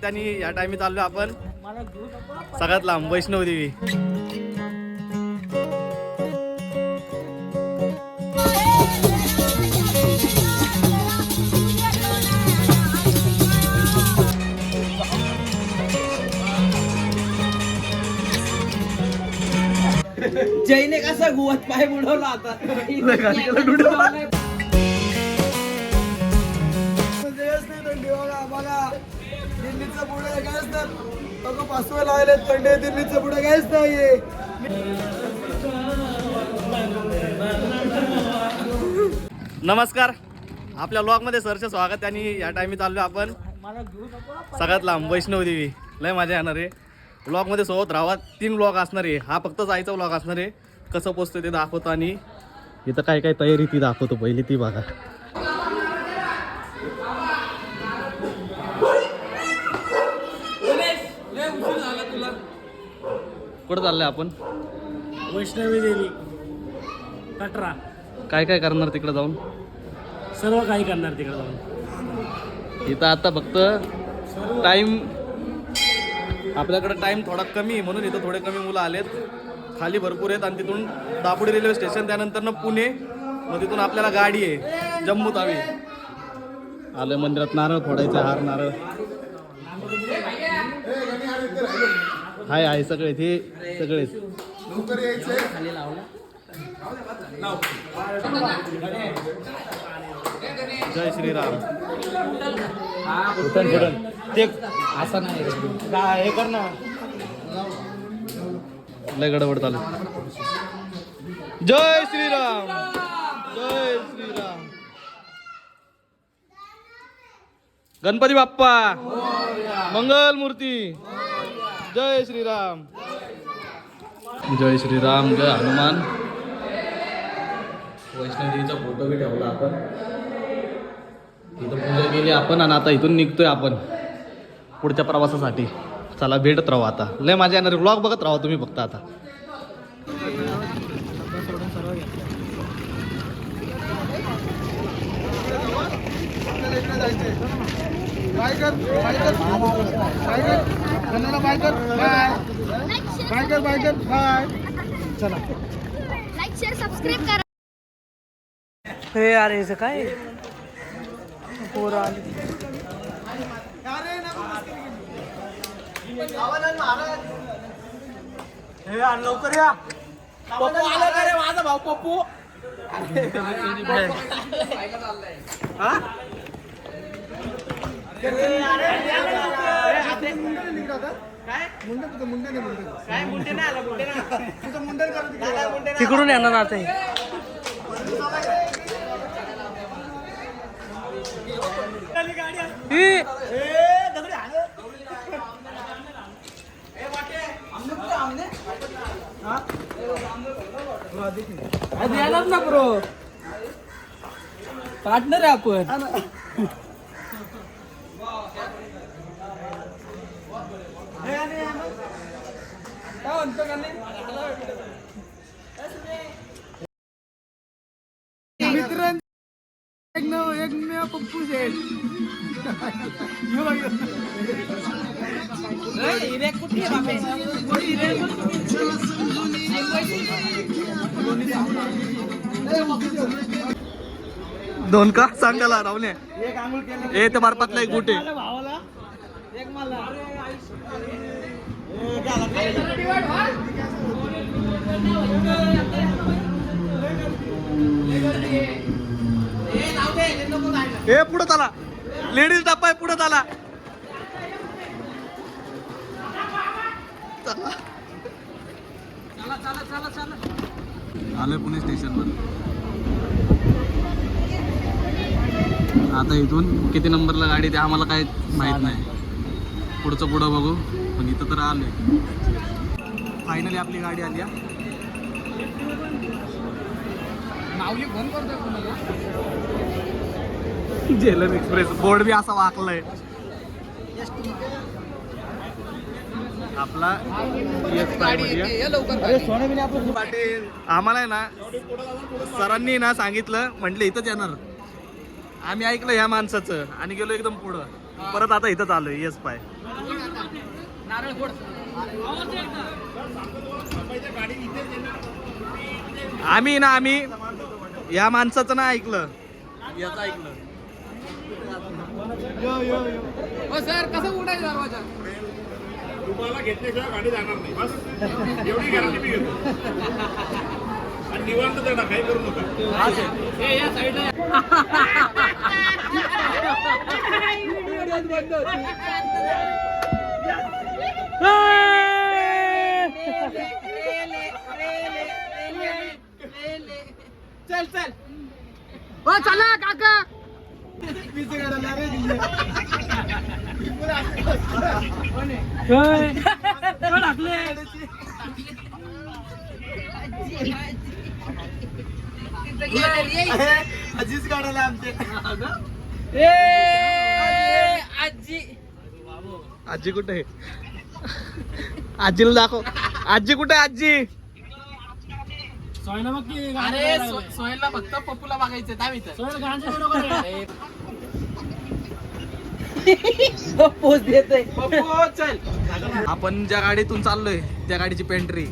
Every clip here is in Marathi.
त्यांनी या टाइमी चाललो आपण सगळ्यात लांब वैष्णव देवी. जैने कसा गुवात पाय बुडवला आता दिल्लीचं पुढे कायच नाही पाचवे लावले थंडे दिल्लीचं पुढे कायच नाही. नमस्कार, आपल्या ब्लॉग मध्ये सरचे स्वागत. आणि या टाइमी चाललो आपण सगळ्यात लांब वैष्णव देवी. लय मजा येणार आहे. ब्लॉग मध्ये सोबत राहा. 3 ब्लॉग असणार आहे. हा फक्त जायचा ब्लॉग असणार आहे. कसं पोचतो ते दाखवतो आणि इथं काय काय तयारी ती दाखवतो. पहिली ती बघा. कुठं चाललंय आपण? वैष्णवी देवी कटरा. काय काय करणार तिकडे जाऊन? सर्व काही करणार तिकडे जाऊन. इथं आता फक्त टाइम आपल्याकडे टाइम थोडा कमी आहे म्हणून इथं थोडे कमी मुलं आलेत. खाली भरपूर आहेत आणि तिथून दापोडी रेल्वे स्टेशन, त्यानंतर ना पुणे, मग तिथून आपल्याला गाडी आहे जम्मू तावी. आलं मंदिरात नारळ फोडायचे, हार नारळ हाय आहे सगळे ते सगळेच. जय श्रीराम. ते असं नाही हे कर ना, लय गडबड चालू. जय श्रीराम, जय श्रीराम. गणपती बाप्पा मंगल मूर्ती. जय श्रीराम, जय श्रीराम, जय हनुमान. वैष्णवदेवीचा फोटो बी ठेवला आपण. इथं पूजा केली आपण आणि आता इथून निघतोय आपण पुढच्या प्रवासासाठी. चला भेटत राहू. आता लय मजा येणार. व्लॉग बघत राहा तुम्ही फक्त. आता चला लाईक शेअर सबस्क्राईब करा. हे अरे याचं काय पोरं आली. लवकर या. पप्पू आला का रे माझा भाऊ पप्पू? तिकडून येणार आता. येणार ना ब्रो, पार्टनर आहे आपण. एकमेव पप्पू शेठ. दोन का सांगायला रावणे ए ते मारपातला एक गुटे. भावाला एक मला ए पुढं आला. लेडीज डब्बा आहे पुढं आला. आलोय पुणे स्टेशनवर. आता इथून किती नंबरला गाडी ते आम्हाला काय माहित नाही. पुढचं पुढं बघू. पण इथं तर आलोय. फायनली आपली गाडी आली. माऊली फोन करतोय. झेलम एक्सप्रेस बोर्ड बी असा वाकलाय. आपला पाटील आम्हाला आहे ना सरांनी ना सांगितलं, म्हटलं इथंच येणार. आम्ही ऐकलं ह्या माणसाचं आणि गेलो एकदम पुढं. परत आता इथं चालू आहे येस पाय. नारळ गोड. आम्ही या माणसाचं ना ऐकलं, याचं ऐकलं. हो सर, कसं उघडायचं दरवाजा? तुम्हाला घेतल्याशिवाय गाडी जाणार नाही बस एवढी गॅरंटी मी घेतो. आणि निवांत चढा, काही करू नका. हे या साईडला चल चल. हो चला काका. आजीच काढायला आमचे. आजी कुठे आहे? आजीला दाखव. आजी कुठे आहे? आजी अरे सोहेलला फक्त पप्पूला बघायचं काय पोच देतोय. पप्पू चल. आपण ज्या गाडीतून चाललोय त्या गाडीची पेंट्री.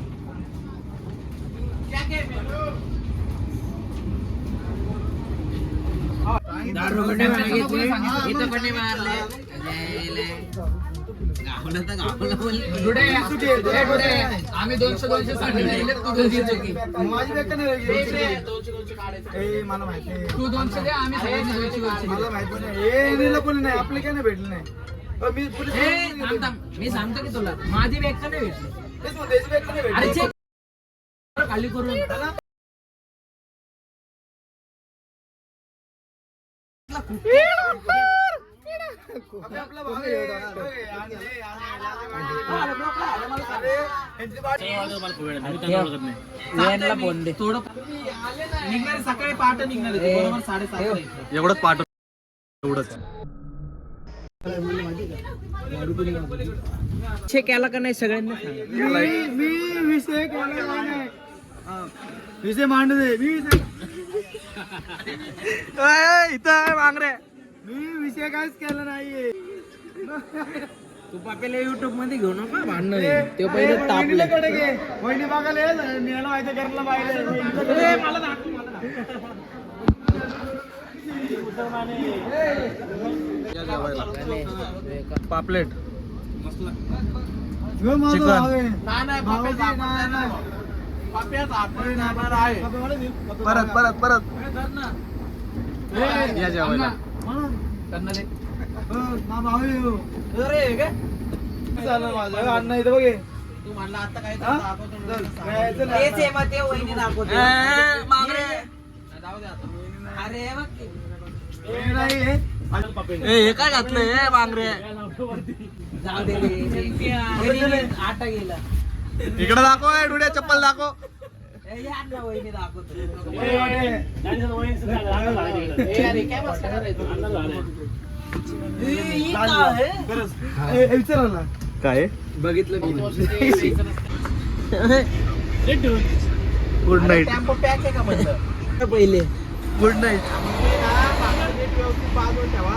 आम्ही 200 सांगितले तू 200 चुकी. माझी बॅग का नाही वेगळी? 200 काढायचं. ए, मला माहिती आहे. तू 200 दे, आम्ही सगळ्यांनी 200 मला माहिती नाही. ए, नीला कोणी नाही, आपले काय नाही भेटले नाही. मी पुढे मी सांगतो की तुला माझी बॅग का नाही भेटली. तेच म्हणतो, याची बॅग का नाही अरे भेटली? चेक खाली करून आपला भाग आहे एवढा. अरे, यांची बाटली. फोन दे. थोडं निघणार सकाळी पहाटे निघणार आहे. बरोबर 7:30. एवढंच पाठ एवढंच. चेक केला का नाही सगळ्यांना मी विषय केला नाही. विषय मांडू दे. मी विषय इथं आहे मांगरे. मी विषय काहीच केला नाहीये. तू पापेला युट्यूब मध्ये घेऊ नका भांडण ए, ते अरे, पहिले तापले. वहिनीकडे घे. वहिनी बघायला ये. न्यायला माहिती घरला पाहिजे. मला दाखव. पापलेट ह्यो माझा चिकन. भाव आहे. नाही भावाची नाही, नाही. पाप्याचा आपण आहे. बाबा, मला दे. परत परत परत ए, या जेवायला. म्हणून. त्यांना दे. हो, माझा भाव आहे ह्यो. अरे काय झालं माझं. अण्णा इथं बघे. तू म्हणला आता काय हा? चल, खायचं नाही. तेच आहे मग ते वहिनी दाखवते. जाऊ दे आता. अरे बघ की. हे नाही हे. हे काय घातलंय मांगरे? जाऊ दे रे. आटा गेला. इकडे दाखव. डुड्या चप्पल दाखव. या ना वहिनी दाखवतो. हे, हे. अरे काय मस्का करायचं. खरंच. हे, विचारायला. काय बघितलं मी. Good night. टेम्पो पॅक आहे का म्हणलं पहिले. Good night. व्यवस्थित बाजूला ठेवा.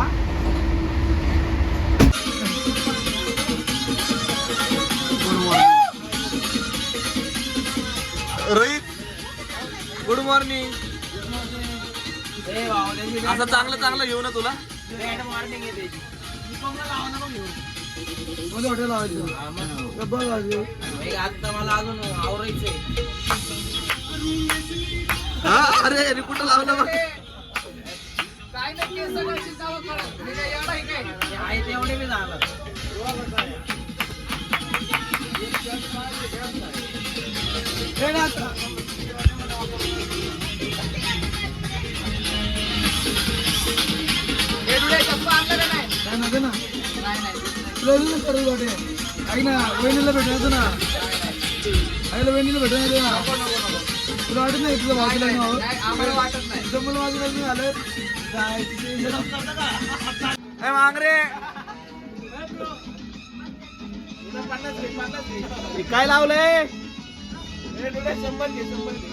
Rohit good morning. असं चांगलं चांगलं घेऊ ना तुला. बॅड मॉर्निंग आहे त्याची. दीपमला लावा ना मग घेऊन. कोणतं हॉटेल लावायचं? बघ अजून. आता मला अजून आवरायचंय. हा अरे अरे कुठं लावलं बघ. काय नाही केस सगळ्यांची जावं करा. मी काय एवढा आहे काय? हे आहे तेवढे मी झालं. हे ना आता. हे डुळे चप्पा आणलं का नाही? काय नव्हतं ना. नाही. तुला अजून सर्व वाटे. ऐक ना, वहिनीला भेटायचं ना. आईला वहिनीला भेटायचं ना. तुला वाटत नाही तुझं बाजूला नाव? नाही, आम्हाला वाटत नाही. तुझं मला बाजूला नाही आलं. ए मांगरे हे काय लावलंय? हे डुळे 100 घे, 100 घे.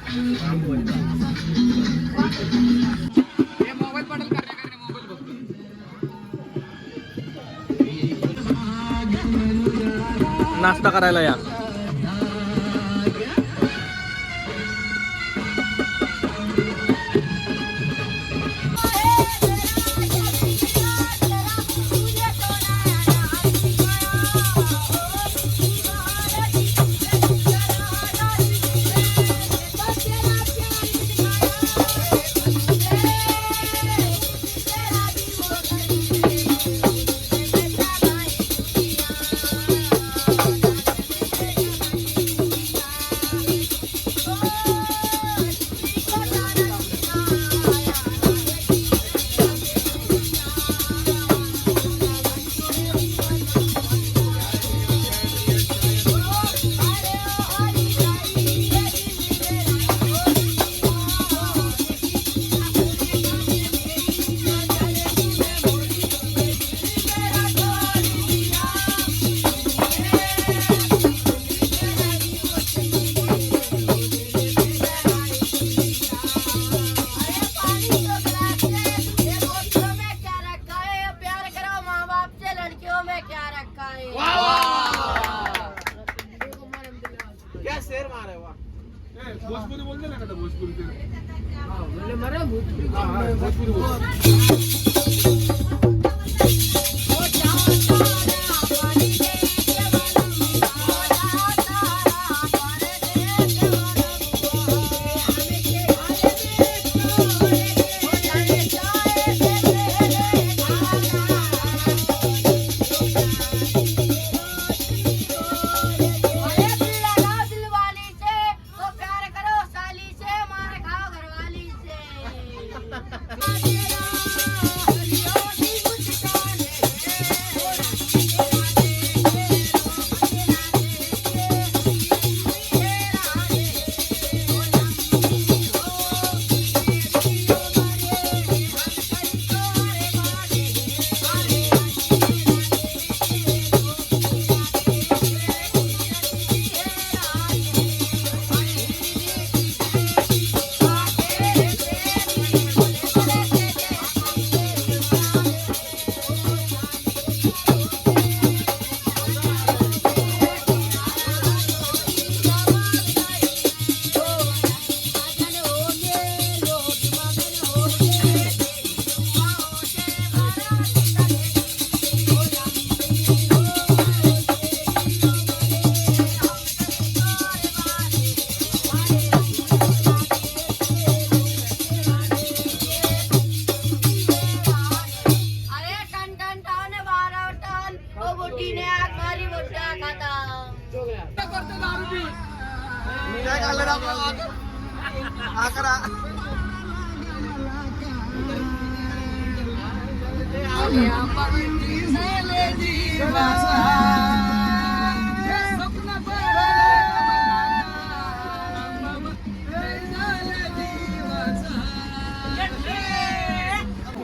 हे मोबाईल पडेल करण्याकडे मोबाईल बघतो. नाश्ता करायला या. भोजपुरी बोलते ना का भोजपुरी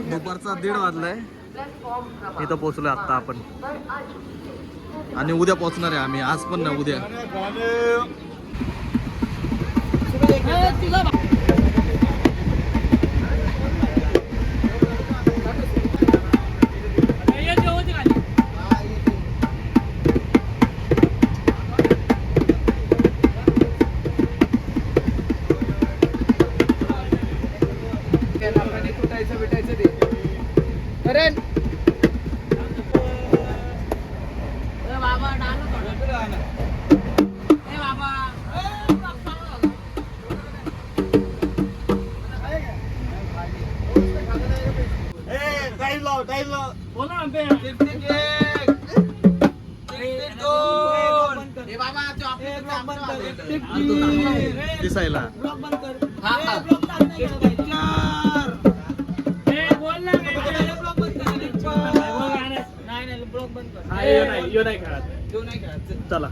दुपारचा 1:30 वाजलाय. इथं पोहोचलोय आता आपण आणि उद्या पोहोचणार आहे आम्ही. आज पण नाही, उद्या. दिसायला चला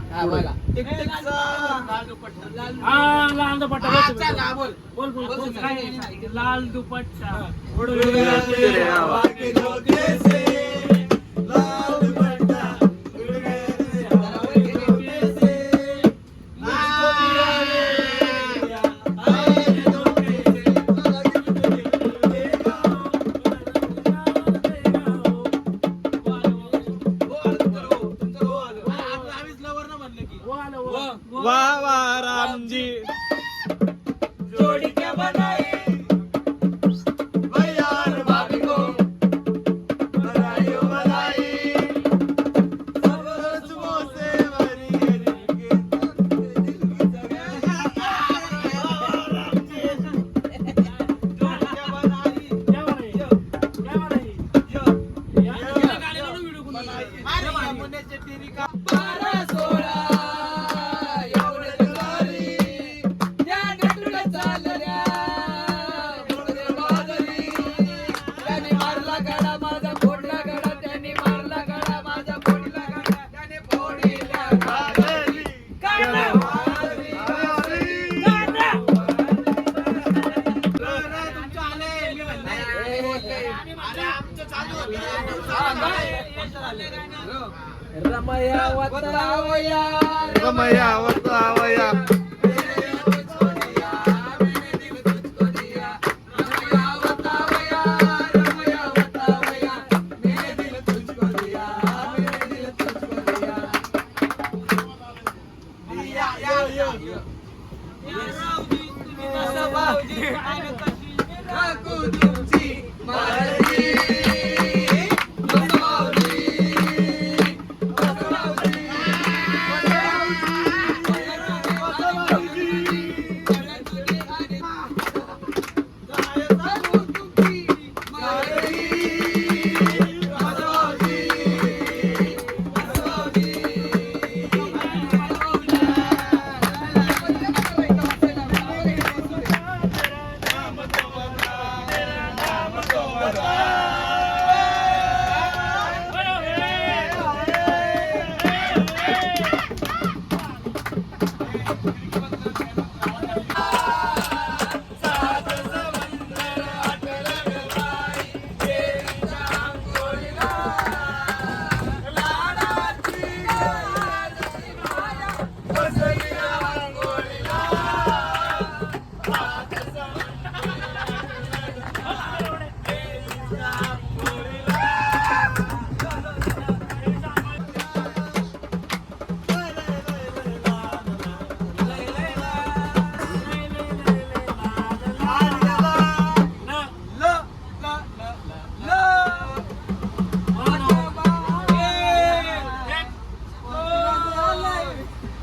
लाल दुपट्टा रमया वतावया रमया वतावया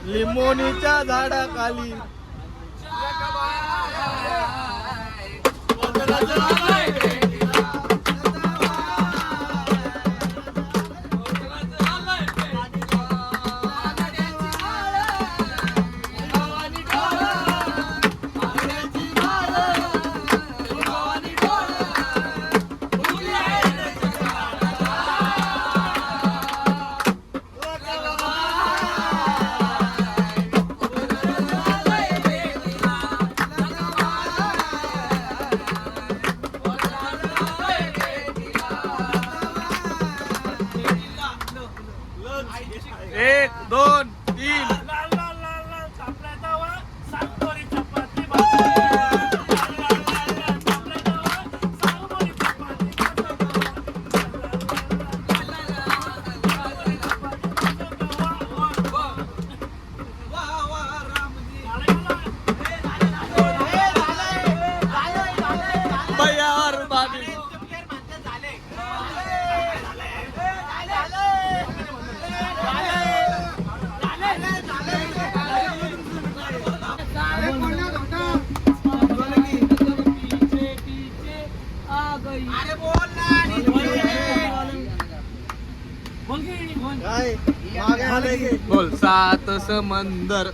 लिंबोनीच्या झाडाखाली एक दोन तीन बयार बागी बोल सात समंदर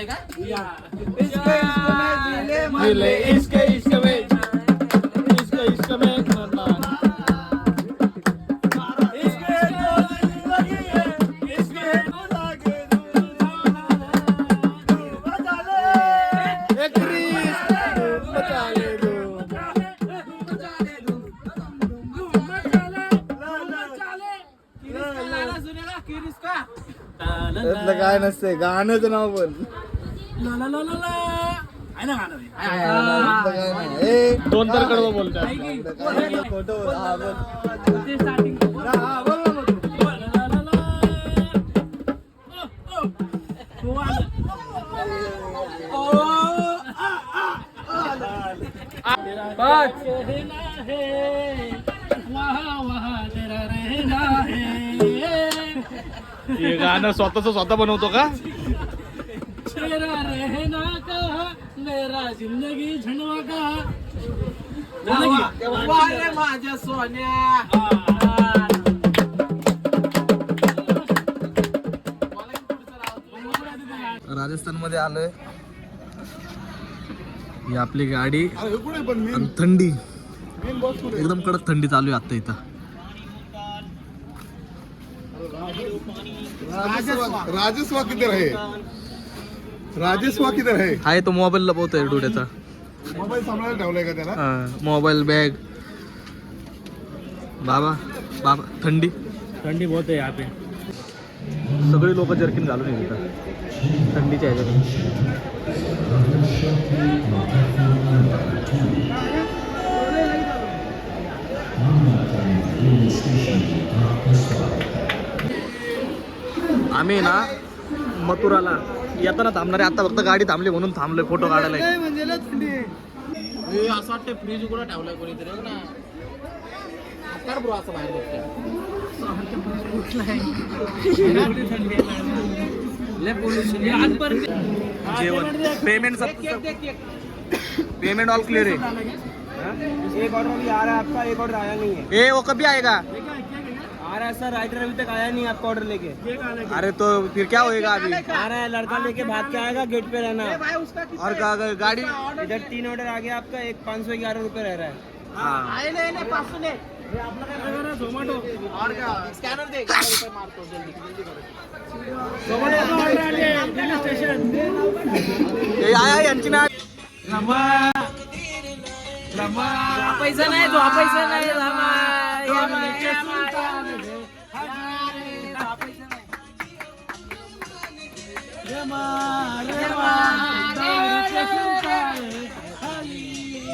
आहे का मिले इश्क इश्क में इश्क इश्क में काय नसते गाण्याचं नाव पण दोन तर कडवं बोलतात हे गाणं स्वतः बनवतो का तेरा रहना का मेरा जिंदगी झंडवा का माझ्या सोन्या राजस्थान मध्ये आलोय ही आपली गाडी आणि थंडी एकदम कडक थंडी चालू आहे आता इथं राजस्वा किधर है राजस्वा किधर है आहे तो मोबाईल लपवतोय डोळ्याचा मोबाईल सांभाळायला ठेवलाय का त्याला मोबाईल बॅग बाबा बाबा थंडी बहुत आहे यहाँ पे सगळे लोक जर्किन घालून येतात थंडीच्या आम्ही ना मथुराला येताना थांबणारे आता फक्त गाडी थांबली म्हणून थांबलोय फोटो काढायला असं वाटतं फ्रीज उघडा ठेवलाय कोणीतरी हो ना कर ब्रो असं बाहेर जेवण पेमेंट पेमेंट ऑल क्लियर है एक ऑर्डर अभी आ रहा है आपका एक ऑर्डर आया नहीं है ए वो कभी आएगा आ रहा है सर राइडर अभी तक आया नहीं आपका ऑर्डर लेके अरे तो फिर क्या होएगा अभी आ रहा है लड़का लेके भाग के आएगा गेट पे रहना और गाड़ी इधर 3 ऑर्डर आ गया आपका एक 511 रुपए रह रहा है हाँ झोमॅटो स्कॅनर दे मारतो आया यांची ना पैसा नाही तो पैसा नाही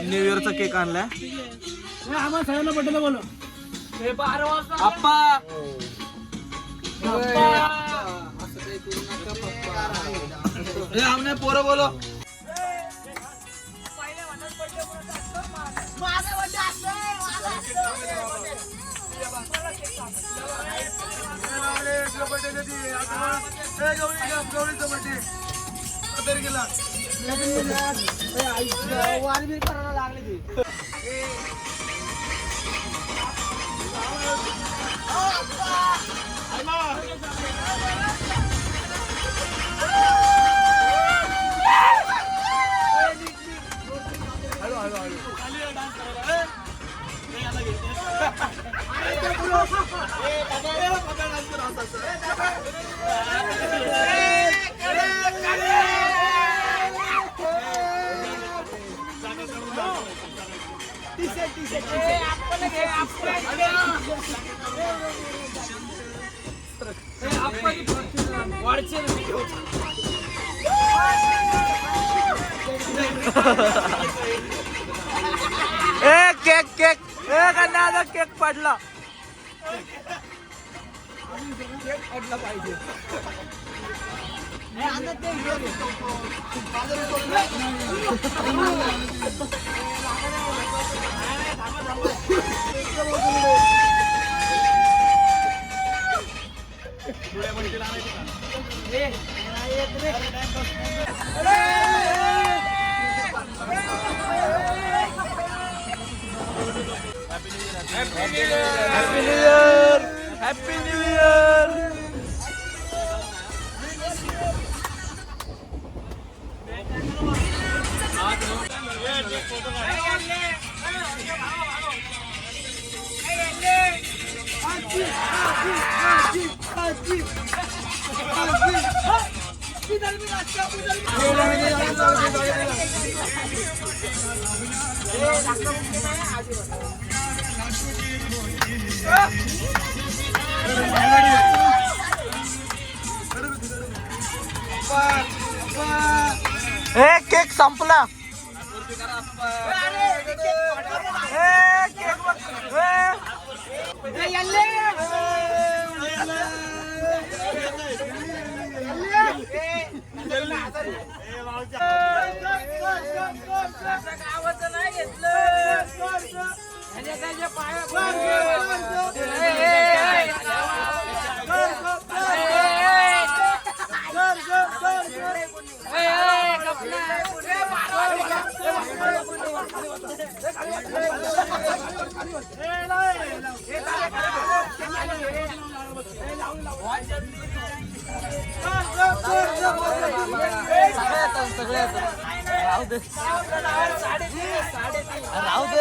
न्यू इयरचा केक आणलाय आम्हाला सगळ्यांना पटेल बोलो आप्पा हमने पोरं बोलो केक केक गंधा केक पडला Happy New Year! Happy New Year! Cake संपला.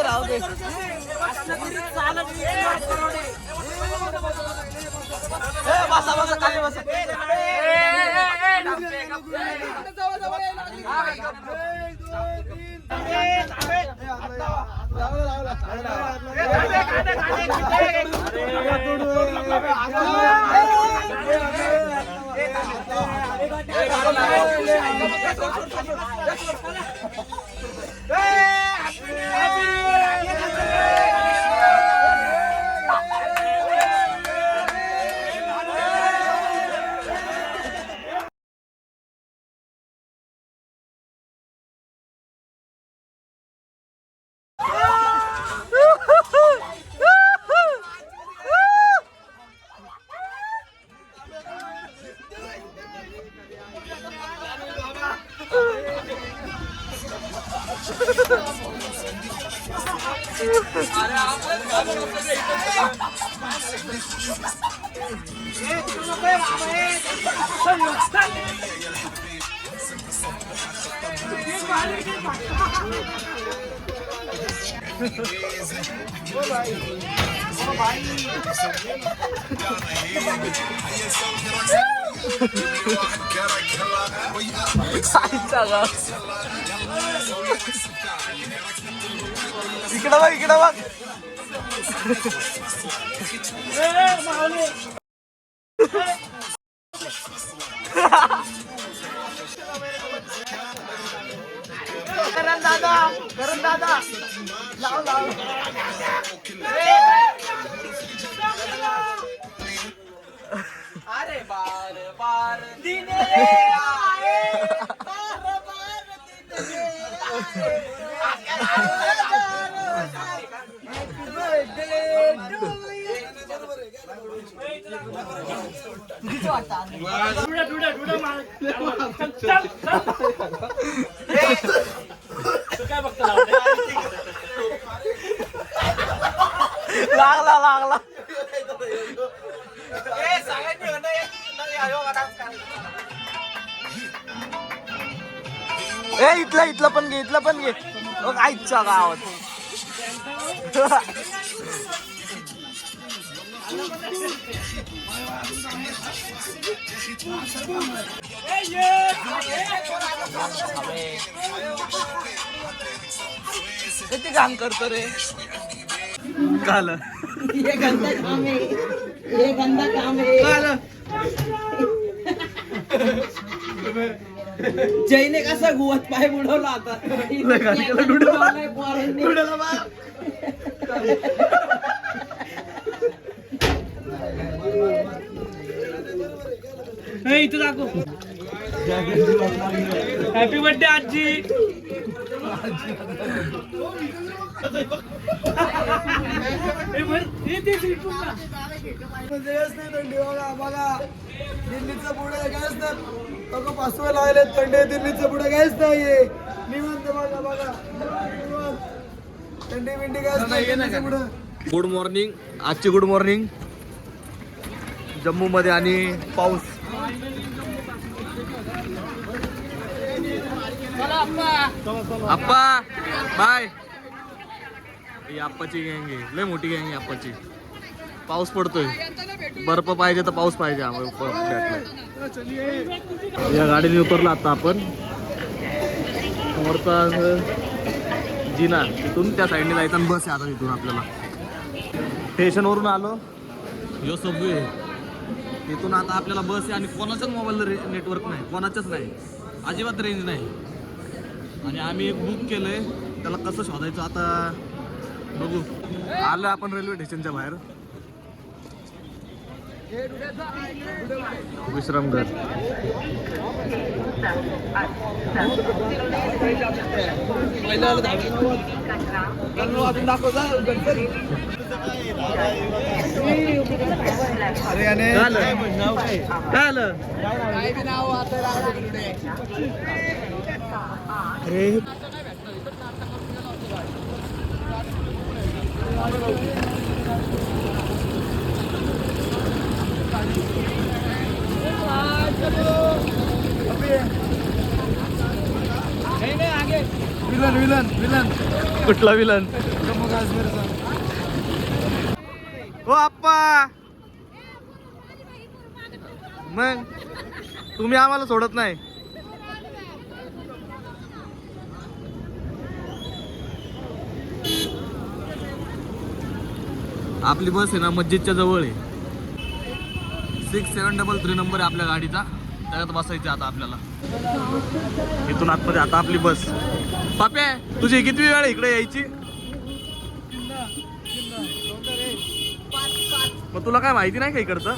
राहू दे बसा खाली बसा. इकडं बघ करण दादा लाव अरे बार दिन आए बार लागला इथलं पण घे आईच्या गावात. किती काम करतो रे काल ये गंदा काम है जयने कसा गुवत पाय बुडवला आता इथं दाखव. हॅपी बर्थडे आजी. बघा दिल्लीचं पुढे कायच नाही. पाचवे लावले थंडे दिल्लीचं पुढे कायच नाहीये. निवांत बघा थंडी बिंडी काय पुढे. Good morning. आजची गुड मॉर्निंग जम्मू मध्ये आणि पाऊस. आप्पा बाय. ही आप्पाची गँग आहे, लय मोठी गँग आहे आप्पाची. पाऊस पडतोय. बर्फ पाहिजे तर पाऊस पाहिजे आम्हाला भेटलाय. या गाडीने उतरलो आता आपण. समोरचा जिना तिथून त्या साईडने जायचं आणि बस आहे आता तिथून आपल्याला. स्टेशनवरून आलो, यो सबवे. तिथून आता आपल्याला बस आहे आणि कोणाच्याच मोबाईलला नेटवर्क नाही, कोणाच्याच नाही, अजिबात रेंज नाही. आणि आम्ही एक बुक केलंय, त्याला कसं शोधायचं आता बघू. आलो आपण रेल्वे स्टेशनच्या बाहेर. विश्रामघर. अरे याने काय आलं? अरे विलन विलन विलन कुठला विलन? जम्मू काश्मीरचा. हो आप्पा, मग तुम्ही आम्हाला सोडत नाही. आपली बस आहे ना मस्जिदच्या जवळ आहे. 6733 नंबर आहे आपल्या गाडीचा. त्याच्यात बसायचं आता आपल्याला. इथून आतमध्ये आता आपली बस. पाप्या, तुझी किती वेळ आहे इकडे यायची? मग तुला काय माहिती नाही का इकडचं?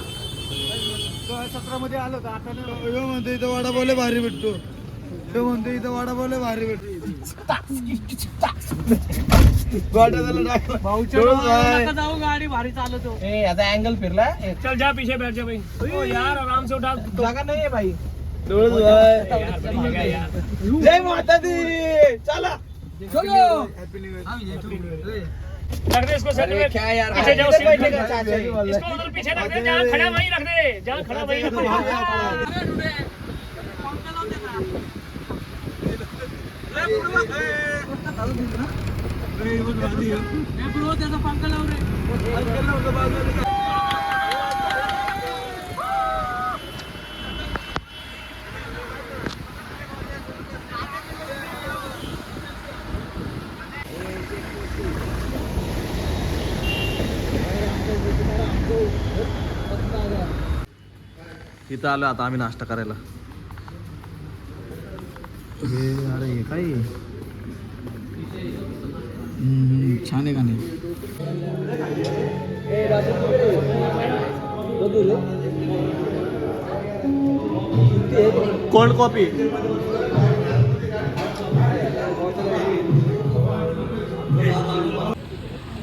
17 मध्ये आलो होतो. आता म्हणतो इथं वडापावले भारी भेटतो. तो म्हणतो इथं वडापावले भारी भेटतो. जाऊ गाडी भारी चालवतो. याचा अँगल फिरला. चल जा पीछे बैठ जा भाई. ओ यार आराम से उठा. जागा नाही आहे भाई. जय माता दी. चला चलो. रख दे इसको सेंटर में. क्या यार, पीछे जाओ. इधर बैठेगा इसको चाचा जी वाले. उधर पीछे रख दे. जहाँ खड़ा वहीं रख दे. जहाँ खड़ा वहीं रख दे. त्याचा पंखा लाव रे. इथं आलो आता आम्ही नाश्ता करायला. अरे हे काय छान आहे का नाही? Cold coffee.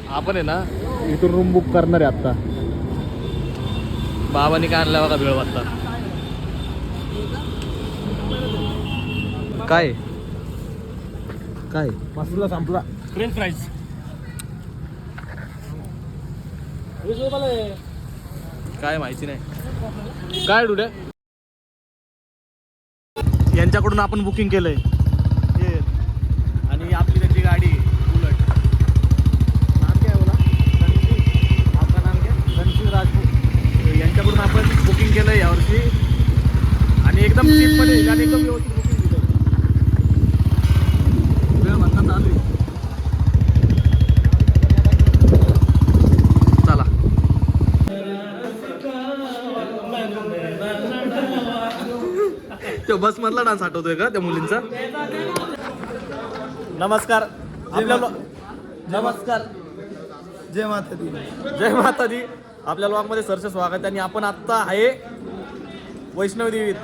आपण आहे ना इथून रूम बुक करणार आहे आता. बाबांनी काय आणलं बघा भेळ वाजता. काय काय मसाला संपला. French fries. काय माहिती नाही. काय डुड्या, यांच्याकडून आपण बुकिंग केलंय हे. आणि आपली त्यांची गाडी बुलट. नाम काय बोला? आपलं नाम काय? रणजीत राजपूत. यांच्याकडून आपण बुकिंग केलंय यावर्षी. आणि एकदम चीपमध्ये आणि एकदम व्यवस्थित बुकिंग दिलं. वेळ म्हणता चालू आहे. चला. तो बस मधला डान्स आठवतोय का त्या मुलींचा? नमस्कार. आपल्या नमस्कार. जय माता दी. जय माता दी. आपल्या ब्लॉगमध्ये सरचं स्वागत. आणि आपण आत्ता आहे वैष्णवी देवीत.